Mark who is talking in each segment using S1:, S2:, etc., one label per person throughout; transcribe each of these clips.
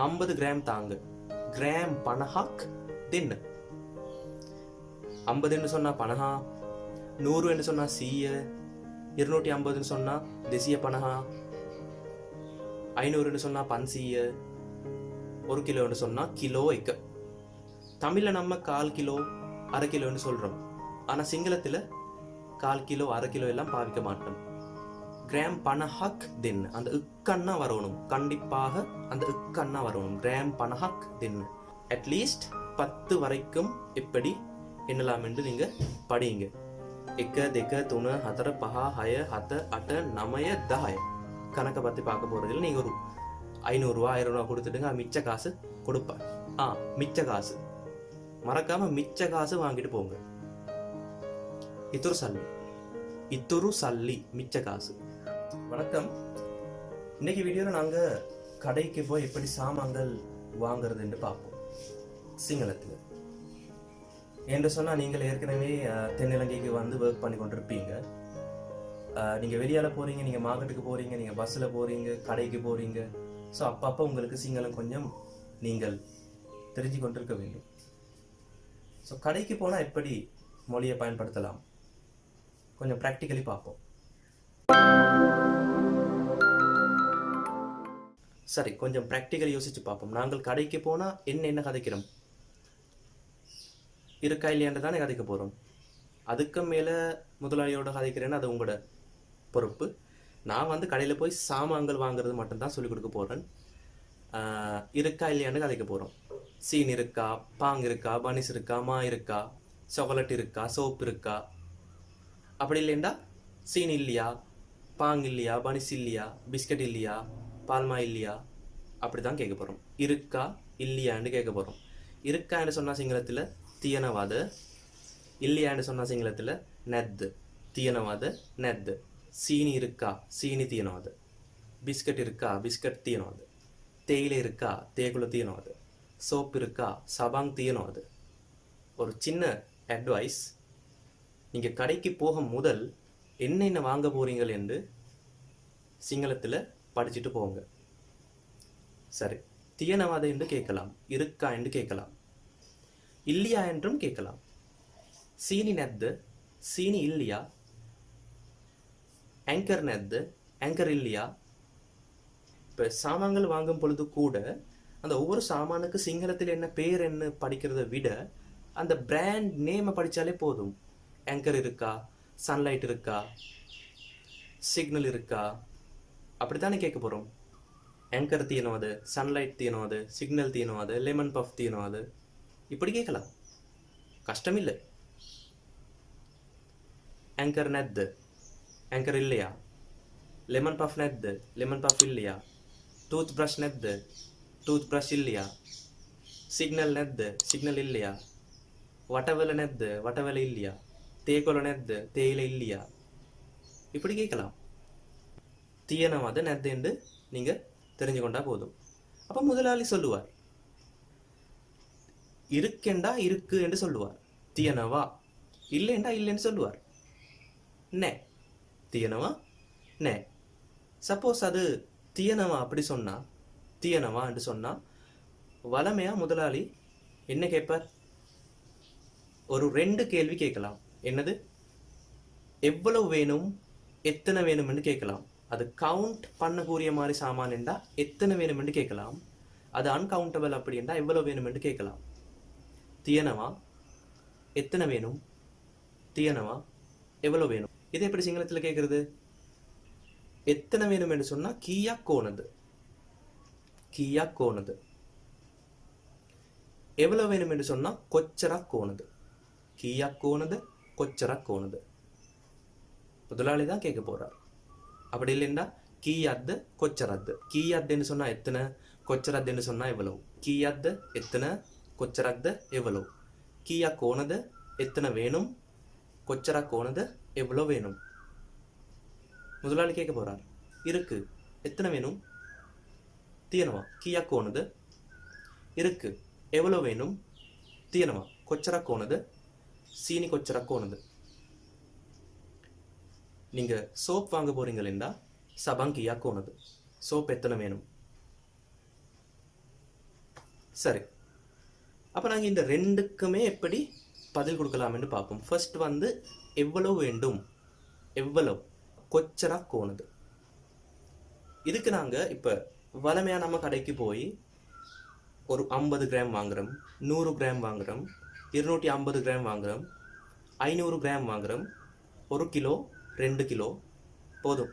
S1: 50 gram தாங்க. Gram 50ක් දෙන්න. 50 என்று சொன்னா 50, 100 என்று சொன்னா 100, 250 என்று சொன்னா 250, 500 என்று சொன்னா 500, 1 கிலோ என்று சொன்னா கிலோ 1. தமிழ்ல நம்ம 1/4 கிலோ 1/2 கிலோன்னு சொல்றோம். ஆனா சிங்களத்துல 1/4 கிலோ 1/2 கிலோ எல்லாம் பாவிக்க மாட்டோம். கிராம் 50ක් දෙන්න. அந்த இக்கண்ணா வரணும். கண்டிப்பாக அந்த இக்கண்ணா வரணும். கிராம் 50ක් දෙන්න. அட்லீஸ்ட் 10 வரைக்கும் எப்படி எண்ணலாம் என்று நீங்க படிங்க. 1 2 3 4 5 6 7 8 9 10 கணக்கை பத்தி பார்க்க போறதில்லை. நீங்க ஒரு 500 ரூபா 1000 ரூபா கொடுத்துட்டுங்க, மிச்ச காசு கொடுப்பேன். மிச்ச காசு மறக்காம மிச்ச காசு வாங்கிட்டு போங்க. இத்துரு சல்லி மிச்ச காசு. வணக்கம். இன்னைக்கு வீடியோல நாங்க கடைக்கு போய் எப்படி சாமான்கள் வாங்குறதுன்னு பார்ப்போம் சிங்களத்துல. என்று சொன்னா நீங்கள் ஏற்கனவே தென்னிலங்கைக்கு வந்து ஒர்க் பண்ணி கொண்டிருப்பீங்க. நீங்க வெளியால போறீங்க, நீங்க மார்க்கெட்டுக்கு போறீங்க, நீங்க பஸ்ல போறீங்க, கடைக்கு போறீங்க. ஸோ அப்பப்போ உங்களுக்கு சிங்களம் கொஞ்சம் நீங்கள் தெரிஞ்சு கொண்டிருக்க வேண்டும். ஸோ கடைக்கு போனா எப்படி மொழியை பயன்படுத்தலாம் கொஞ்சம் ப்ராக்டிக்கலி பார்ப்போம். சரி, கொஞ்சம் ப்ராக்டிக்கலி யோசிச்சு பார்ப்போம். நாங்கள் கடைக்கு போனா என்ன கதைக்கிறோம்? இருக்கா இல்லையான்னு தானே கதைக்க போறோம். அதுக்கு மேல முதலாளியோட கதைக்கிறேன்னு அது உங்களோட பொறுப்பு. நான் வந்து கடையில போய் சாமான்கள் வாங்குறது மட்டும்தான் சொல்லிக் கொடுக்க போறேன். இருக்கா இல்லையான்னு கதைக்க போறோம். சீன் இருக்கா, பாங் இருக்கா, பனிஸ் இருக்கா, மா இருக்கா, சாக்லேட் இருக்கா, சோப் இருக்கா, அப்படி இல்லைண்டா சீன் இல்லையா, பாங் இல்லையா, பனிஸ் இல்லையா, பிஸ்கட் இல்லையா, பால்மா இல்லையா, அப்படிதான் கேட்க போறோம். இருக்கா இல்லையான்னு கேட்க போறோம். இருக்கான்னு சொன்னா சிங்களத்துல தியனவாத, இல்லையான்னு சொன்னா சிங்களத்துல நெத்து. தியனவாத நெத்து. சீனி இருக்கா, சீனி தியனவாத. பிஸ்கட் இருக்கா, பிஸ்கட் தியனவாத. தேயிலை இருக்கா, தேகுல தியனவாத. சோப் இருக்கா, சபாங் தியனவாத. ஒரு சின்ன அட்வைஸ், நீங்க கடைக்கு போக முதல் என்ன வாங்க போறீங்கள் என்று சிங்களத்துல படிச்சுட்டு போங்க. சரி, தியனவாத என்று கேட்கலாம், இருக்கா என்று கேட்கலாம், இல்லையா என்றும் கேட்கலாம். சீனி நெத்து, சீனி இல்லையா, ஆங்கர் நெத்து, ஆங்கர் இல்லையா. இப்ப சாமான்கள் வாங்கும் பொழுது கூட அந்த ஒவ்வொரு சாமானுக்கு சிங்களத்தில் என்ன பேர் என்ன படிக்கிறத விட அந்த பிராண்ட் நேமை படிச்சாலே போதும். ஆங்கர் இருக்கா, சன்லைட் இருக்கா, சிக்னல் இருக்கா, அப்படித்தானே கேட்க போறோம். ஆங்கர் தீனவாது, சன்லைட் தீனவாது, சிக்னல் தீனவாது, லெமன் பஃப் தீனவாது, இப்படி கேட்கலாம். கஷ்டம் இல்லை. ஆங்கர் நெத்து, ஆங்கர் இல்லையா, லெமன் பஃப் நெத்து, லெமன் பஃப் இல்லையா, டூத் பிரஷ் நெத்து, டூத் பிரஷ் இல்லையா, சிக்னல் நெத்து, சிக்னல் இல்லையா, வட்டவேலை நெத்து, வட்டவேலை இல்லையா, தேக்கொலை நெத்து, தேயிலை இல்லையா, இப்படி கேட்கலாம். தீயனவாத நெத்து என்று நீங்க தெரிஞ்சு கொண்டா போதும். அப்ப முதலாளி சொல்லுவார், இருக்கேண்டா இருக்கு என்று சொல்லுவார். தீயனவா, இல்லைண்டா இல்லைன்னு சொல்லுவார். நே தீயனவா நே. சப்போஸ் அது தீயனவா அப்படி சொன்னா, தீயனவா என்று சொன்னா வளமையா முதலாளி என்ன கேட்பார்? ஒரு 2 கேள்வி கேட்கலாம். என்னது? எவ்வளவு வேணும், எத்தனை வேணும் என்று கேட்கலாம். அது கவுண்ட் பண்ணக்கூடிய மாதிரி சாமான் என்றா எத்தனை வேணும் என்று கேட்கலாம். அது அன்கவுண்டபிள் அப்படி என்றா எவ்வளவு வேணும் என்று கேட்கலாம். தீயனவா எத்தனை வேணும், தீயனவா எவ்வளவு வேணும். இது எப்படி சிங்களத்துல கேட்கறது? எத்தனை வேணும் என்று சொன்னா கீயா கோணது, கீயா கோணது. எவ்வளவு வேணும் என்று சொன்னா கொச்சரா கோணது, கீயா கோணது, கொச்சரா கோணது. முதலாளி தான் கேட்க போறார். அப்படி இல்லைன்னா கீயாத்து கொச்சரத்து. கீயாத்துன்னு சொன்னா எத்தனை, கொச்சரத்துன்னு சொன்னா எவ்வளவு. கீயாத்து எத்தனை, கொச்சரத்து எவ்வளவு. கீயா கோணது எத்தனை வேணும், கொச்சரா கோணது எவ்வளவு வேணும். முதலாளி கேட்க போறார். இருக்கு, எத்தனை வேணும், தீயனவா, கீயா கோணது. இருக்கு, எவ்வளவு வேணும், தீயனவா, கொச்சரா கோணது, சீனி கொச்சரா கோணது. நீங்க சோப் வாங்க போறீங்களா, சபாங் கியா கோணது. சோப் எத்தனை வேணும். சரி, அப்போ நாங்கள் இந்த ரெண்டுக்குமே எப்படி பதில் கொடுக்கலாம்னு பார்ப்போம். ஃபர்ஸ்ட் வந்து எவ்வளவு வேண்டும், எவ்வளவு கொச்சரா கோணுது. இதுக்கு நாங்கள் இப்போ வளமையாக நம்ம கடைக்கு போய் ஒரு 50 கிராம் வாங்குறோம், 100 கிராம் வாங்குறோம், 250 கிராம் வாங்குறோம், 500 கிராம் வாங்குறோம், 1 கிலோ 2 கிலோ போதும்,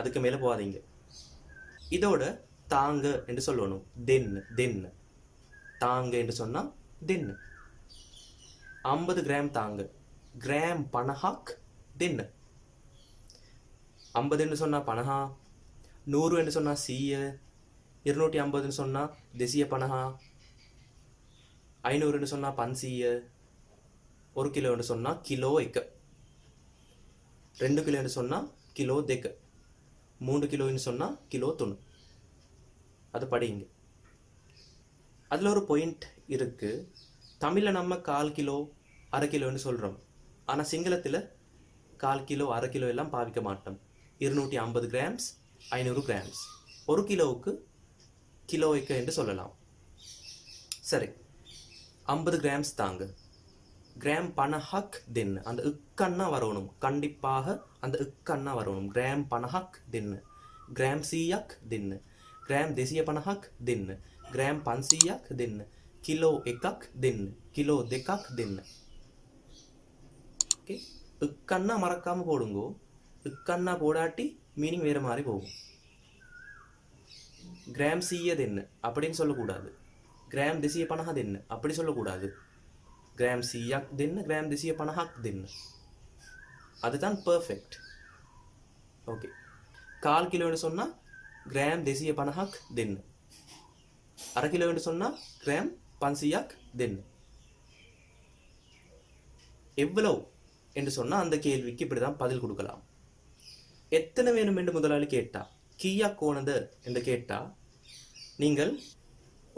S1: அதுக்கு மேலே போகாதீங்க. இதோட தாங்க என்று சொல்லணும். தென்னு தாங்க என்று சொன்னால் தென்னு. 50 கிராம் தாங்க, கிராம் பணஹாக் தென்னு. 50 என்று சொன்னால் பணஹா, 100 என்று சொன்னால் சீய, 250 சொன்னால் தேசிய பணஹா, 500 சொன்னால் பன்சீய, 1 கிலோ சொன்னால் கிலோ எக்க, 2 கிலோ சொன்னால் கிலோ தெக்க, 3 கிலோன்னு சொன்னால் கிலோ துணு. அது படிங்க. அதில் ஒரு பாயிண்ட் இருக்கு. தமிழில் நம்ம 1/4 கிலோ 1/2 கிலோன்னு சொல்கிறோம். ஆனால் சிங்களத்தில் 1/4 கிலோ 1/2 கிலோ எல்லாம் பாவிக்க மாட்டோம். 250 கிராம்ஸ் 500 கிராம்ஸ், 1 கிலோவுக்கு கிலோ எக்க என்று சொல்லலாம். சரி, 50 கிராம்ஸ் தாங்க. கிராம் பணஹக் தின்னு, அந்த இக்கண்ணா வரணும், கண்டிப்பாக அந்த இக்கண்ணா வரணும். கிராம் பணஹக் தின்னு, கிராம் சீயக் தின்னு, கிராம் தேசிய பணஹக் தின்னு, கிராம் பன்சீயக் தின்னு, கிலோ எக்கக் தின்னு, கிலோ தெக்கக் தின்னு. ஓகே, இக்கண்ணா மறக்காம போடுங்கோ. இக்கண்ணா போடாட்டி மீனிங் வேற மாதிரி போகும். கிராம் சீய தின்னு அப்படின்னு சொல்லக்கூடாது. கிராம் தேசிய பணஹா தின்னு அப்படி சொல்லக்கூடாது. கிராம் சீயக் தின்னு, கிராம் தேசிய பணஹக் தின்னு, அதுதான் பெர்ஃபெக்ட். ஓகே, 1/4 கிலோன்னு சொன்னால் கிராம் தேசிய பணஹக் தின்னு, 1/2 கிலோன்னு சொன்னால் கிராம் பன்சியாக் தின்னு. எவ்வளவு என்று சொன்னால் அந்த கேள்விக்கு இப்படி தான் பதில் கொடுக்கலாம். எத்தனை வேணும் என்று முதலாளி கேட்டா, கீயா கோணது என்று கேட்டா, நீங்கள்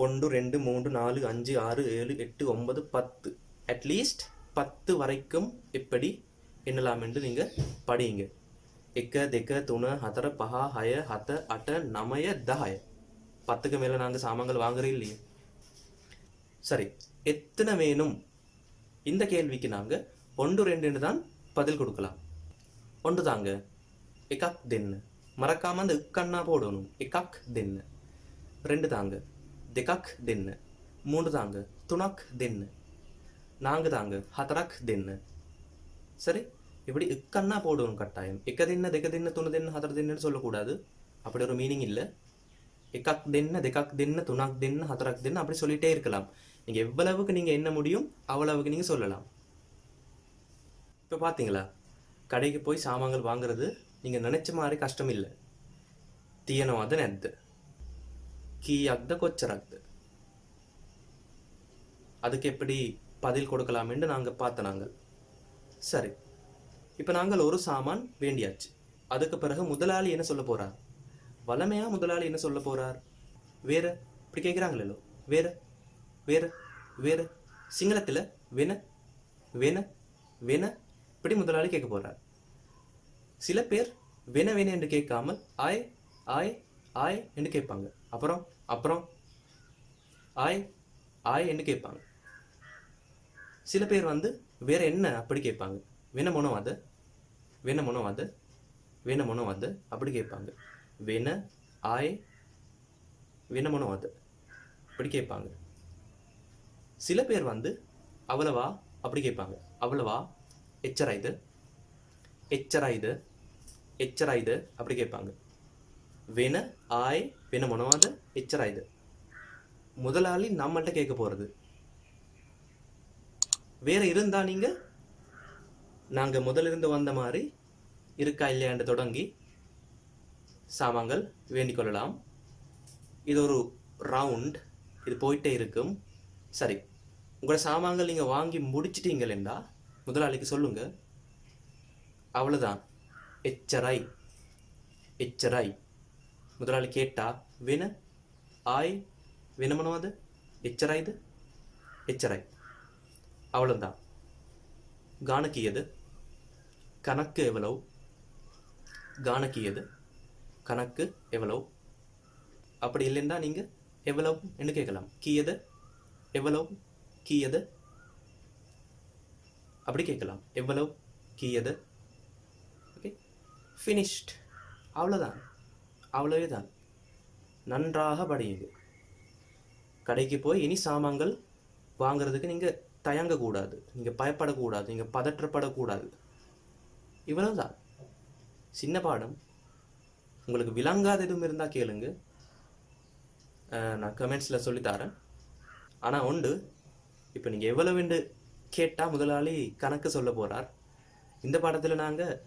S1: 1 2 3 4 5 6 7 8 9 10 அட்லீஸ்ட் 10 வரைக்கும் எப்படி எண்ணலாம் என்று நீங்கள் படியுங்க. எக்க தெக்க துண ஹதர பஹா ஹய ஹத அட்ட நமய தஹய. 10க்கு மேலே நாங்கள் சாமான்கள் வாங்குறோம் இல்லையே. சரி, எத்தனை வேணும் இந்த கேள்விக்கு நாங்கள் 1 2 தான் பதில் கொடுக்கலாம். 1 தாங்க, எக்காக் தின்னு, மறக்காம அந்த இக்கண்ணா போடணும். எக்காக் தின்னு. 2 தாங்க, தெக்காக் தின்னு. 3 தாங்க, துணாக் தின்னு. 4 தாங்க, ஹதராக் தின்னு. சரி, இப்படி இக்கண்ணா போடணும் கட்டாயம். எக்க தின்ன தெக்க தின்ன துணு தின்னு ஹதர தின்னு சொல்லக்கூடாது. அப்படி ஒரு மீனிங் இல்லை. எக்காக் தின்ன தெக்காக் தின்ன துணாக் தின்னு ஹதராக் தின்னு அப்படி சொல்லிட்டே இருக்கலாம். நீங்கள் எவ்வளவுக்கு நீங்கள் என்ன முடியும் அவ்வளவுக்கு நீங்கள் சொல்லலாம். இப்போ பார்த்தீங்களா, கடைக்கு போய் சாமான்கள் வாங்குறது நீங்கள் நினைச்ச மாதிரி கஷ்டம் இல்லை. தீயனவாத நெத்து கீயாக்த கொச்சராக்து. அதுக்கு எப்படி பதில் கொடுக்கலாம் என்று நாங்கள் பார்த்த நாங்கள். சரி, இப்போ நாங்கள் ஒரு சாமான் வேண்டியாச்சு. அதுக்கு பிறகு முதலாளி என்ன சொல்ல போறார்? வளமையா முதலாளி என்ன சொல்ல போறார்? வேற இப்படி கேட்குறாங்களோ, வேற வேற வேற சிங்களத்தில் வேண வேண வேண இப்படி முதலாளி கேட்க போறார். சில பேர் வேண வேண என்று கேட்காமல் ஆய் ஆய் ஆய் என்று கேட்பாங்க. அப்புறம் அப்புறம் ஆய் ஆய் என்று கேட்பாங்க. சில பேர் வந்து வேற என்ன அப்படி கேட்பாங்க. வேண மொனவாது வேண மொனவாது வேண மொனவாது அப்படி கேட்பாங்க. வேண ஆய் வேண மொனவாது அப்படி கேட்பாங்க. சில பேர் வந்து அவ்வளவா அப்படி கேட்பாங்க. அவ்வளவா எச்சராயுது எச்சராயுது எச்சராயுது அப்படி கேட்பாங்க. வேண ஆய் வேண மொனவாது எச்சராயுது. முதலாளி நம்மள்கிட்ட கேட்க போறது வேற இருந்தா நீங்க நாங்க முதல்ல இருந்து வந்த மாதிரி இருக்கா இல்லையான்னு தொடங்கி சாமான்கள் வேண்டிக் கொள்ளலாம். இது ஒரு ரவுண்ட், இது போயிட்டே இருக்கும். சரி, உங்களோட சாமான்கள் நீங்க வாங்கி முடிச்சிட்டீங்களா முதலாளிக்கு சொல்லுங்க. அவ்வளவுதான், எச்சராய் எச்சராய். முதலாளி கேட்டா வேண ஆய் வேணுமனவாது எச்சராயுது எச்சராய், அவ்வளவுதான். காணக்கியது கணக்கு எவ்வளவு, காணக்கியது கணக்கு எவ்வளவு. அப்படி இல்லைன்னா நீங்க எவ்வளவு என்று கேட்கலாம். கீயது எவ்வளவு, கீயது அப்படி கேட்கலாம். எவ்வளவு, கீயது. Okay, finished. அவ்வளோதான், அவ்வளவே தான். நன்றாக படியுங்க. கடைக்கு போய் இனி சாமான்கள் வாங்குறதுக்கு நீங்கள் தயங்கக்கூடாது, நீங்கள் பயப்படக்கூடாது, நீங்கள் பதற்றப்படக்கூடாது. இவ்வளவுதான், சின்ன பாடம். உங்களுக்கு விளங்காத எதுவும் இருந்தால் கேளுங்க, நான் கமெண்ட்ஸில் சொல்லித்தரேன். ஆனால் உண்டு, இப்போ நீங்கள் எவ்வளவுண்டு கேட்டால் முதலாளி கணக்கு சொல்ல போகிறார். இந்த பாடத்தில் நாங்கள்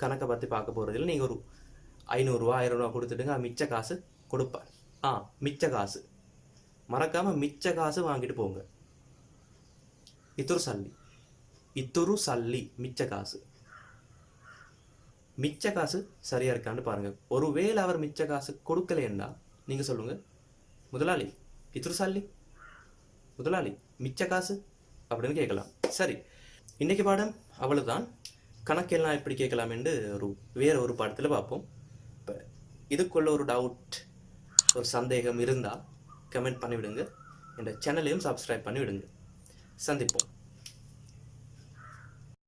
S1: கணக்கை பற்றி பார்க்க போகிறதில்ல. நீங்கள் ஒரு 500 ரூபா 1000 ரூபா கொடுத்துட்டுங்க, மிச்ச காசு கொடுப்பார். மிச்ச காசு மறக்காமல் மிச்ச காசு வாங்கிட்டு போங்க. இத்துரு சல்லி மிச்ச காசு. மிச்ச காசு சரியா இருக்கான்னு பாருங்க. ஒருவேளை அவர் மிச்ச காசு கொடுக்கலைன்னா நீங்க சொல்லுங்க, முதலாளி இத்துரு சல்லி, முதலாளி மிச்ச காசு அப்படின்னு கேட்கலாம். சரி, இன்னைக்கு பாடம் அவ்வளவுதான். கணக்கெல்லாம் எப்படி கேட்கலாம் என்று வேற ஒரு பாடத்தில் பார்ப்போம். இப்போ இதுக்குள்ள ஒரு டவுட், ஒரு சந்தேகம் இருந்தால் கமெண்ட் பண்ணிவிடுங்க. இந்த சேனலையும் சப்ஸ்கிரைப் பண்ணிவிடுங்க. சந்திப்போம்.